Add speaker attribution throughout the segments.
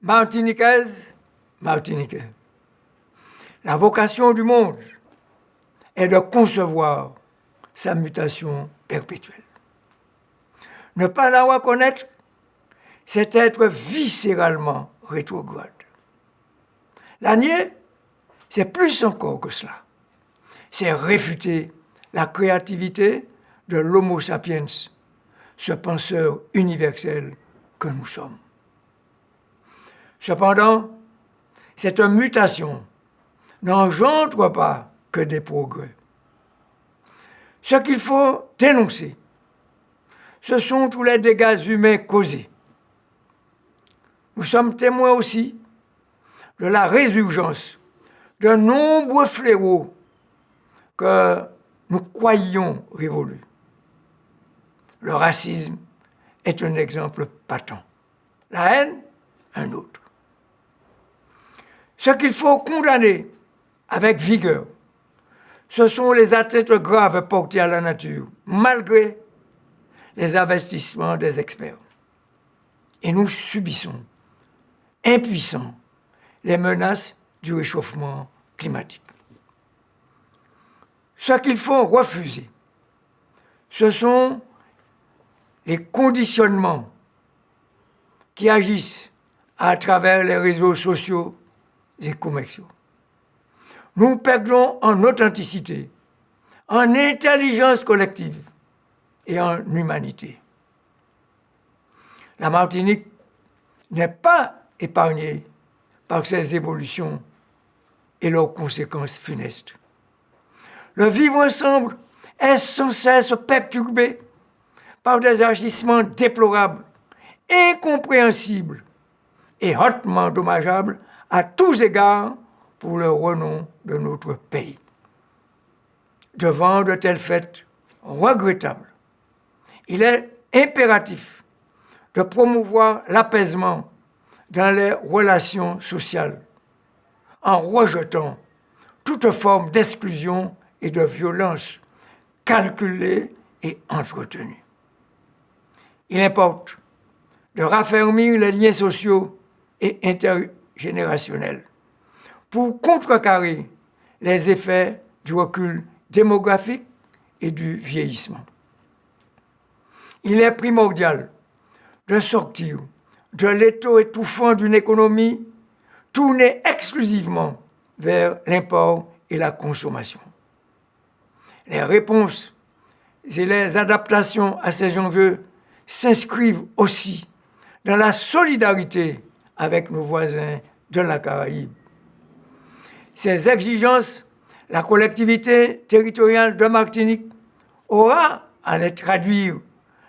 Speaker 1: Martiniquaise, Martiniquais, la vocation du monde est de concevoir sa mutation perpétuelle. Ne pas la reconnaître, c'est être viscéralement rétrograde. La nier, c'est plus encore que cela. C'est réfuter la créativité de l'Homo sapiens, ce penseur universel que nous sommes. Cependant, cette mutation n'engendre pas que des progrès. Ce qu'il faut dénoncer, ce sont tous les dégâts humains causés. Nous sommes témoins aussi de la résurgence de nombreux fléaux que nous croyions révolus. Le racisme est un exemple patent. La haine, un autre. Ce qu'il faut condamner avec vigueur, ce sont les atteintes graves portées à la nature, malgré les investissements des experts. Et nous subissons, impuissants, les menaces du réchauffement climatique. Ce qu'il faut refuser, ce sont les conditionnements qui agissent à travers les réseaux sociaux et commerciaux. Nous perdons en authenticité, en intelligence collective et en humanité. La Martinique n'est pas épargnée par ces évolutions et leurs conséquences funestes. Le vivre ensemble est sans cesse perturbé par des agissements déplorables, incompréhensibles et hautement dommageables à tous égards pour le renom de notre pays. Devant de tels faits regrettables, il est impératif de promouvoir l'apaisement dans les relations sociales en rejetant toute forme d'exclusion et de violence calculée et entretenue. Il importe de raffermir les liens sociaux et intergénérationnels pour contrecarrer les effets du recul démographique et du vieillissement. Il est primordial de sortir de l'étau étouffant d'une économie tournée exclusivement vers l'import et la consommation. Les réponses et les adaptations à ces enjeux s'inscrivent aussi dans la solidarité avec nos voisins de la Caraïbe. Ces exigences, la collectivité territoriale de Martinique aura à les traduire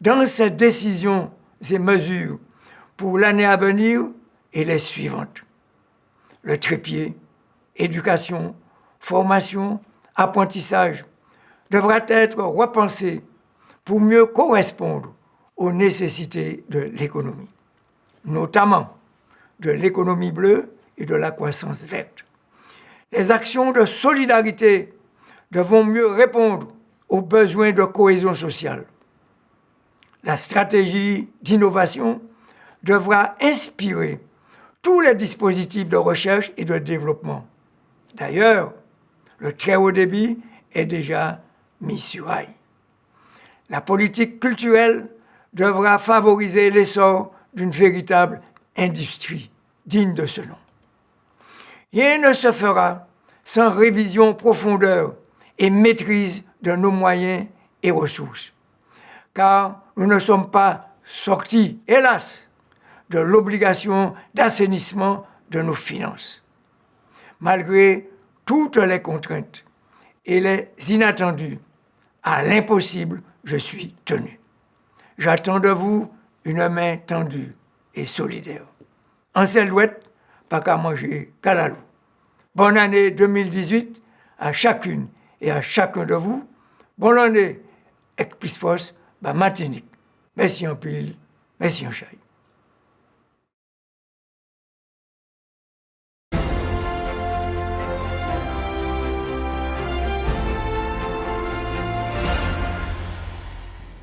Speaker 1: dans ses décisions et mesures pour l'année à venir et les suivantes. Le trépied, éducation, formation, apprentissage devra être repensé pour mieux correspondre aux nécessités de l'économie, notamment de l'économie bleue et de la croissance verte. Les actions de solidarité devront mieux répondre aux besoins de cohésion sociale. La stratégie d'innovation devra inspirer tous les dispositifs de recherche et de développement. D'ailleurs, le très haut débit est déjà mis sur rail. La politique culturelle devra favoriser l'essor d'une véritable industrie digne de ce nom. Rien ne se fera sans révision profondeur et maîtrise de nos moyens et ressources, car nous ne sommes pas sortis, hélas, de l'obligation d'assainissement de nos finances. Malgré toutes les contraintes et les inattendus, à l'impossible, je suis tenu. J'attends de vous une main tendue et solidaire. En Selouette, pas qu'à manger qu'à la loup. Bonne année 2018 à chacune et à chacun de vous. Bonne année avec plus force, Martinique. Merci en pile, merci en chai.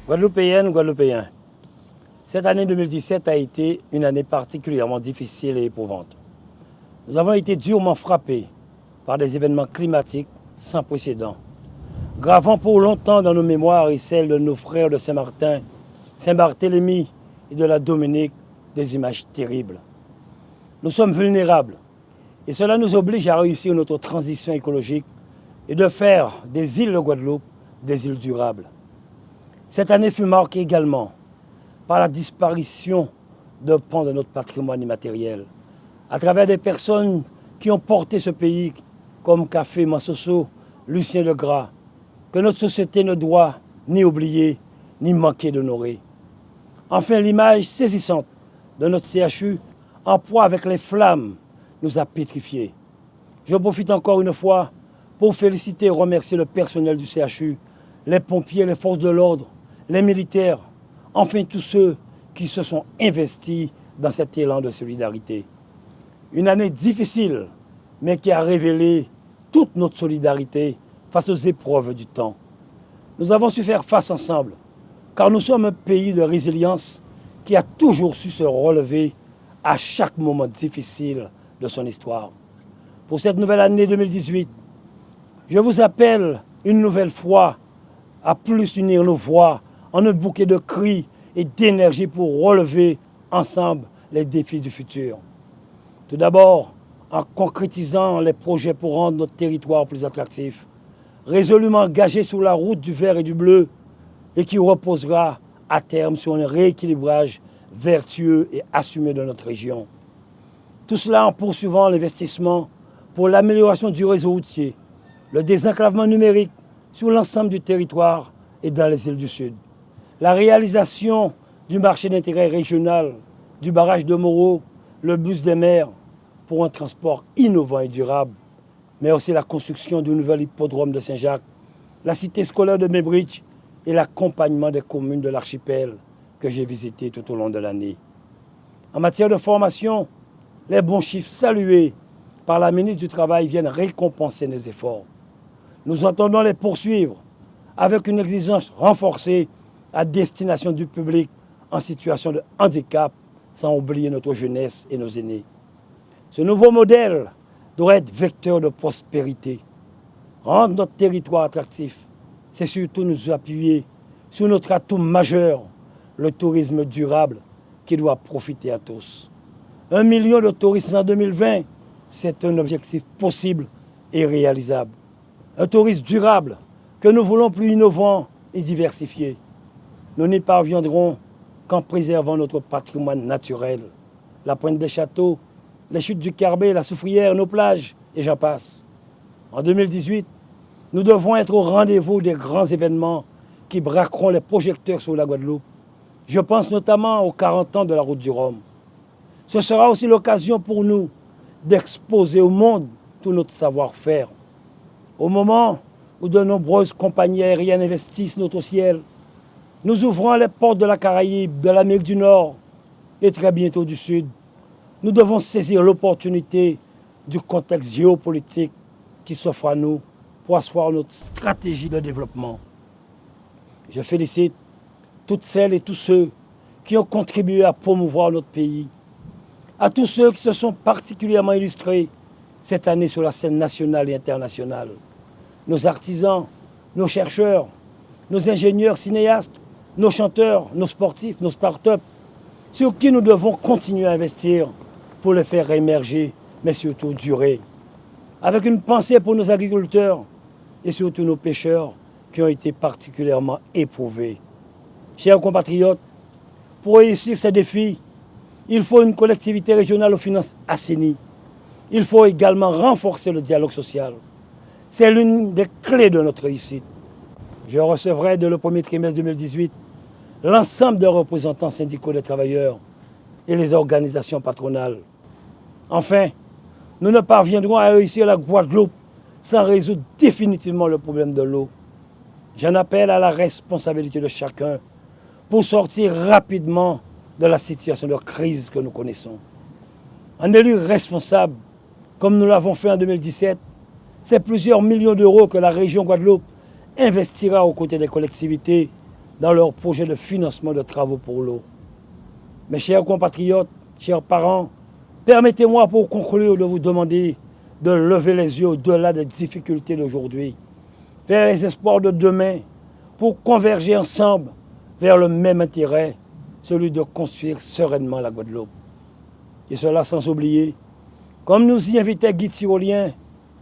Speaker 2: Guadeloupéennes, Guadeloupéens, Cette année 2017 a été une année particulièrement difficile et éprouvante. Nous avons été durement frappés par des événements climatiques sans précédent, gravant pour longtemps dans nos mémoires et celles de nos frères de Saint-Martin, Saint-Barthélemy et de la Dominique des images terribles. Nous sommes vulnérables et cela nous oblige à réussir notre transition écologique et de faire des îles de Guadeloupe des îles durables. Cette année fut marquée également par la disparition de pans de notre patrimoine immatériel, à travers des personnes qui ont porté ce pays, comme Café Massoso, Lucien Legras, que notre société ne doit ni oublier, ni manquer d'honorer. Enfin, l'image saisissante de notre CHU, en proie avec les flammes, nous a pétrifiés. Je profite encore une fois pour féliciter et remercier le personnel du CHU, les pompiers, les forces de l'ordre, les militaires, enfin tous ceux qui se sont investis dans cet élan de solidarité. Une année difficile, mais qui a révélé toute notre solidarité face aux épreuves du temps. Nous avons su faire face ensemble, car nous sommes un pays de résilience qui a toujours su se relever à chaque moment difficile de son histoire. Pour cette nouvelle année 2018, je vous appelle une nouvelle fois à plus unir nos voix en un bouquet de cris et d'énergie pour relever ensemble les défis du futur. Tout d'abord, en concrétisant les projets pour rendre notre territoire plus attractif, résolument engagé sur la route du vert et du bleu et qui reposera à terme sur un rééquilibrage vertueux et assumé de notre région. Tout cela en poursuivant l'investissement pour l'amélioration du réseau routier, le désenclavement numérique sur l'ensemble du territoire et dans les îles du Sud, la réalisation du marché d'intérêt régional, du barrage de Moreau, le bus des mers pour un transport innovant et durable, mais aussi la construction du nouvel hippodrome de Saint-Jacques, la cité scolaire de Maybridge et l'accompagnement des communes de l'archipel que j'ai visité tout au long de l'année. En matière de formation, les bons chiffres salués par la ministre du Travail viennent récompenser nos efforts. Nous entendons les poursuivre avec une exigence renforcée à destination du public en situation de handicap, sans oublier notre jeunesse et nos aînés. Ce nouveau modèle doit être vecteur de prospérité. Rendre notre territoire attractif, c'est surtout nous appuyer sur notre atout majeur, le tourisme durable, qui doit profiter à tous. 1 million de touristes en 2020, c'est un objectif possible et réalisable. Un tourisme durable que nous voulons plus innovant et diversifié. Nous n'y parviendrons qu'en préservant notre patrimoine naturel. La pointe des châteaux, les chutes du Carbet, la Soufrière, nos plages, et j'en passe. En 2018, nous devons être au rendez-vous des grands événements qui braqueront les projecteurs sur la Guadeloupe. Je pense notamment aux 40 ans de la Route du Rhum. Ce sera aussi l'occasion pour nous d'exposer au monde tout notre savoir-faire. Au moment où de nombreuses compagnies aériennes investissent notre ciel, nous ouvrons les portes de la Caraïbe, de l'Amérique du Nord et très bientôt du Sud. Nous devons saisir l'opportunité du contexte géopolitique qui s'offre à nous pour asseoir notre stratégie de développement. Je félicite toutes celles et tous ceux qui ont contribué à promouvoir notre pays, à tous ceux qui se sont particulièrement illustrés cette année sur la scène nationale et internationale. Nos artisans, nos chercheurs, nos ingénieurs cinéastes, nos chanteurs, nos sportifs, nos start-up, sur qui nous devons continuer à investir pour les faire émerger, mais surtout durer. Avec une pensée pour nos agriculteurs et surtout nos pêcheurs qui ont été particulièrement éprouvés. Chers compatriotes, pour réussir ces défis, il faut une collectivité régionale aux finances assainies. Il faut également renforcer le dialogue social. C'est l'une des clés de notre réussite. Je recevrai dès le premier trimestre 2018 l'ensemble des représentants syndicaux des travailleurs et les organisations patronales. Enfin, nous ne parviendrons à réussir la Guadeloupe sans résoudre définitivement le problème de l'eau. J'en appelle à la responsabilité de chacun pour sortir rapidement de la situation de crise que nous connaissons. Un élu responsable, comme nous l'avons fait en 2017, c'est plusieurs millions d'euros que la région Guadeloupe investira aux côtés des collectivités dans leurs projets de financement de travaux pour l'eau. Mes chers compatriotes, chers parents, permettez-moi pour conclure de vous demander de lever les yeux au-delà des difficultés d'aujourd'hui, vers les espoirs de demain, pour converger ensemble vers le même intérêt, celui de construire sereinement la Guadeloupe. Et cela sans oublier, comme nous y invitait Guy Tyrolien,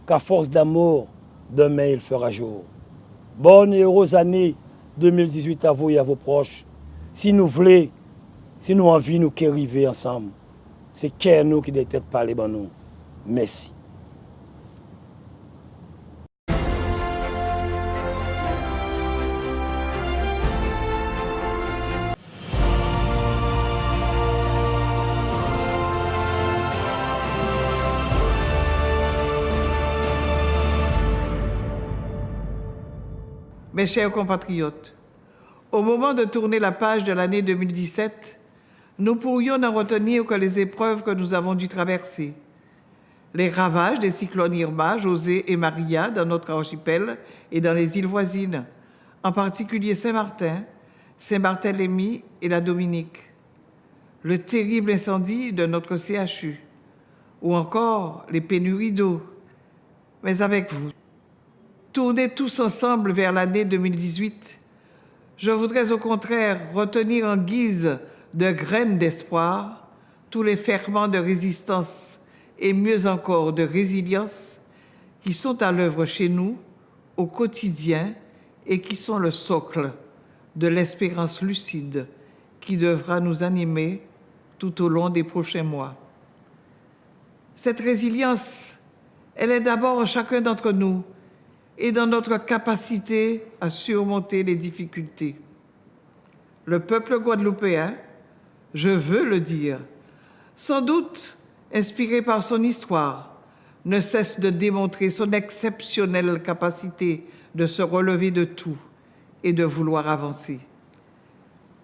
Speaker 2: qu'à force d'amour, demain il fera jour. Bonne et heureuse année 2018 à vous et à vos proches. Si nous voulons, si nous envie, nous qui arriver ensemble, c'est qu'à nous qui doit être parlé par nous. Merci.
Speaker 3: Mes chers compatriotes, au moment de tourner la page de l'année 2017, nous pourrions n'en retenir que les épreuves que nous avons dû traverser. Les ravages des cyclones Irma, José et Maria dans notre archipel et dans les îles voisines, en particulier Saint-Martin, Saint-Barthélemy et la Dominique. Le terrible incendie de notre CHU, ou encore les pénuries d'eau. Mais avec vous, tourner tous ensemble vers l'année 2018, je voudrais au contraire retenir en guise de graines d'espoir tous les ferments de résistance et mieux encore de résilience qui sont à l'œuvre chez nous au quotidien et qui sont le socle de l'espérance lucide qui devra nous animer tout au long des prochains mois. Cette résilience, elle est d'abord en chacun d'entre nous et dans notre capacité à surmonter les difficultés. Le peuple guadeloupéen, je veux le dire, sans doute inspiré par son histoire, ne cesse de démontrer son exceptionnelle capacité de se relever de tout et de vouloir avancer.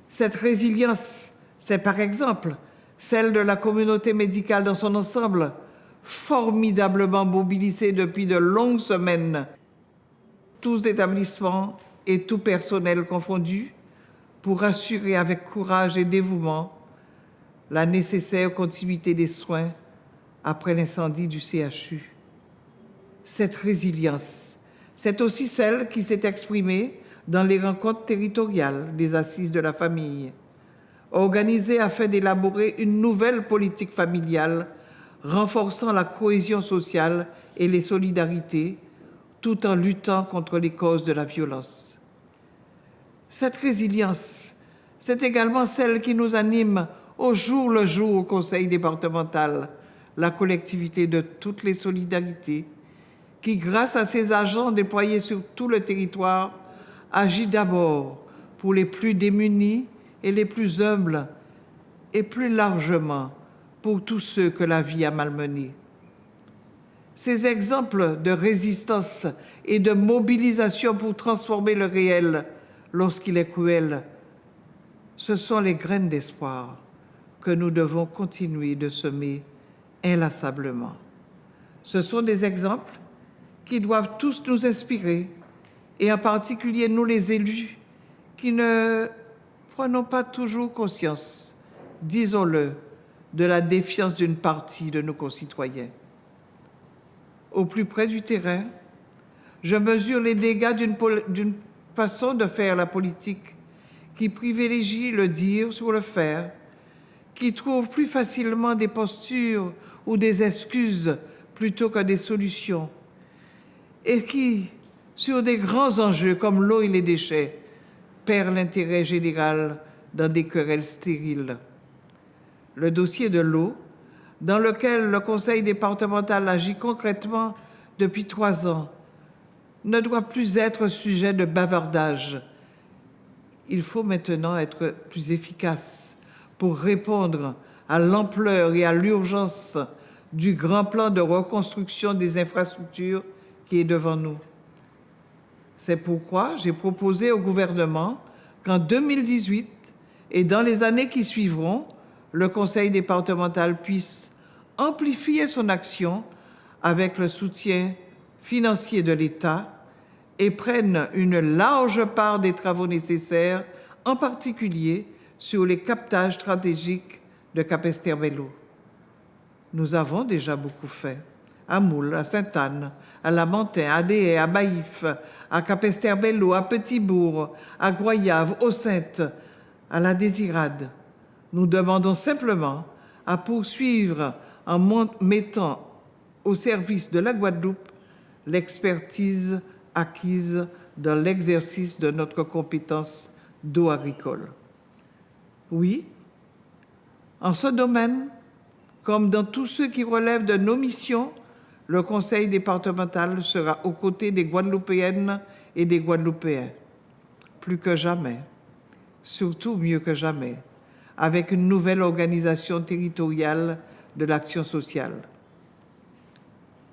Speaker 3: Cette résilience, c'est par exemple celle de la communauté médicale dans son ensemble, formidablement mobilisée depuis de longues semaines, tous établissements et tout personnel confondus, pour assurer avec courage et dévouement la nécessaire continuité des soins après l'incendie du CHU. Cette résilience, c'est aussi celle qui s'est exprimée dans les rencontres territoriales des Assises de la famille, organisées afin d'élaborer une nouvelle politique familiale renforçant la cohésion sociale et les solidarités, tout en luttant contre les causes de la violence. Cette résilience, c'est également celle qui nous anime au jour le jour au Conseil départemental, la collectivité de toutes les solidarités, qui, grâce à ses agents déployés sur tout le territoire, agit d'abord pour les plus démunis et les plus humbles, et plus largement pour tous ceux que la vie a malmenés. Ces exemples de résistance et de mobilisation pour transformer le réel lorsqu'il est cruel, ce sont les graines d'espoir que nous devons continuer de semer inlassablement. Ce sont des exemples qui doivent tous nous inspirer, et en particulier nous les élus, qui ne prenons pas toujours conscience, disons-le, de la défiance d'une partie de nos concitoyens. Au plus près du terrain, je mesure les dégâts d'une façon de faire la politique qui privilégie le dire sur le faire, qui trouve plus facilement des postures ou des excuses plutôt que des solutions, et qui, sur des grands enjeux comme l'eau et les déchets, perd l'intérêt général dans des querelles stériles. Le dossier de l'eau, dans lequel le Conseil départemental agit concrètement depuis 3 ans, ne doit plus être sujet de bavardage. Il faut maintenant être plus efficace pour répondre à l'ampleur et à l'urgence du grand plan de reconstruction des infrastructures qui est devant nous. C'est pourquoi j'ai proposé au gouvernement qu'en 2018 et dans les années qui suivront, le Conseil départemental puisse amplifier son action avec le soutien financier de l'État et prenne une large part des travaux nécessaires, en particulier sur les captages stratégiques de Capesterre-Belle-Eau. Nous avons déjà beaucoup fait. À Moule, à Sainte-Anne, à Lamentin, à Déhay, à Baïf, à Capesterre-Belle-Eau, à Petit-Bourg, à Goyave, aux Saintes, à la Désirade. Nous demandons simplement à poursuivre en mettant au service de la Guadeloupe l'expertise acquise dans l'exercice de notre compétence d'eau agricole. Oui, en ce domaine, comme dans tous ceux qui relèvent de nos missions, le Conseil départemental sera aux côtés des Guadeloupéennes et des Guadeloupéens. Plus que jamais, surtout mieux que jamais, avec une nouvelle organisation territoriale de l'action sociale.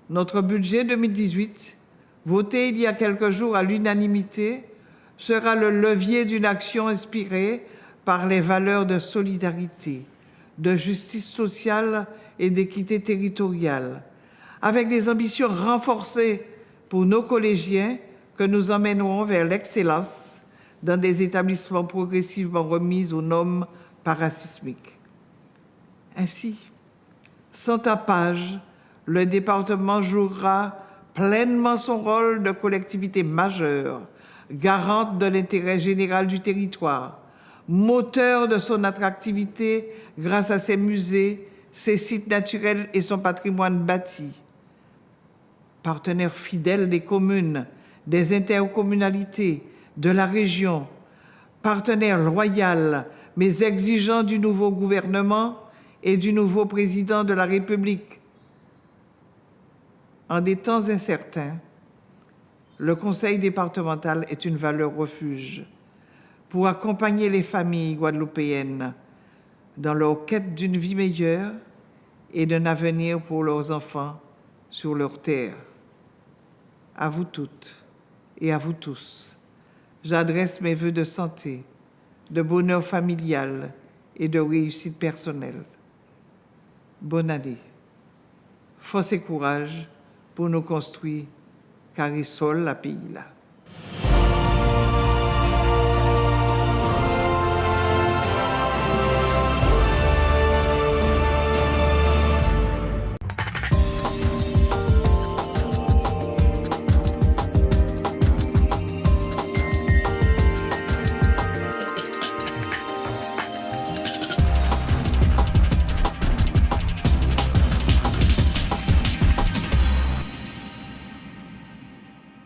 Speaker 3: Notre budget 2018, voté il y a quelques jours à l'unanimité, sera le levier d'une action inspirée par les valeurs de solidarité, de justice sociale et d'équité territoriale, avec des ambitions renforcées pour nos collégiens que nous emmènerons vers l'excellence dans des établissements progressivement remis aux normes parasismiques. Ainsi, sans tapage, le département jouera pleinement son rôle de collectivité majeure, garante de l'intérêt général du territoire, moteur de son attractivité grâce à ses musées, ses sites naturels et son patrimoine bâti, partenaire fidèle des communes, des intercommunalités, de la région, partenaire loyal mais exigeant du nouveau gouvernement et du nouveau président de la République. En des temps incertains, le Conseil départemental est une valeur refuge pour accompagner les familles guadeloupéennes dans leur quête d'une vie meilleure et d'un avenir pour leurs enfants sur leur terre. À vous toutes et à vous tous, j'adresse mes vœux de santé, de bonheur familial et de réussite personnelle. Bonne année. Force et courage pour nous construire, car il sol la pays là.